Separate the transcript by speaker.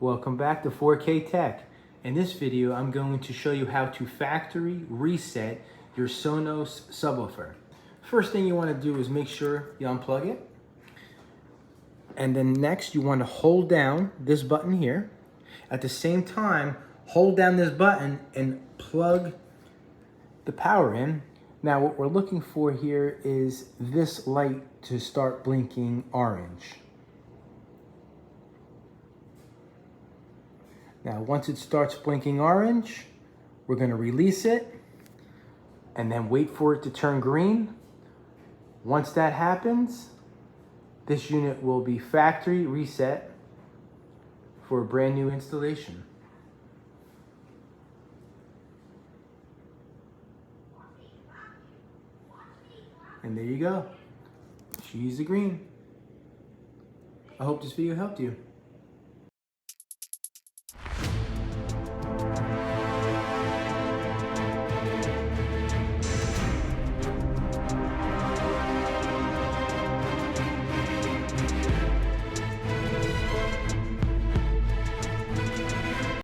Speaker 1: Welcome back to 4K Tech. In this video, I'm going to show you how to factory reset your SONOS subwoofer. First thing you want to do is make sure you unplug it. And then next, you want to hold down this button here. At the same time, hold down this button and plug the power in. Now, what we're looking for here is this light to start blinking orange. Now, once it starts blinking orange, we're going to release it and then wait for it to turn green. Once that happens, this unit will be factory reset for a brand new installation. And there you go. She's the green. I hope this video helped you.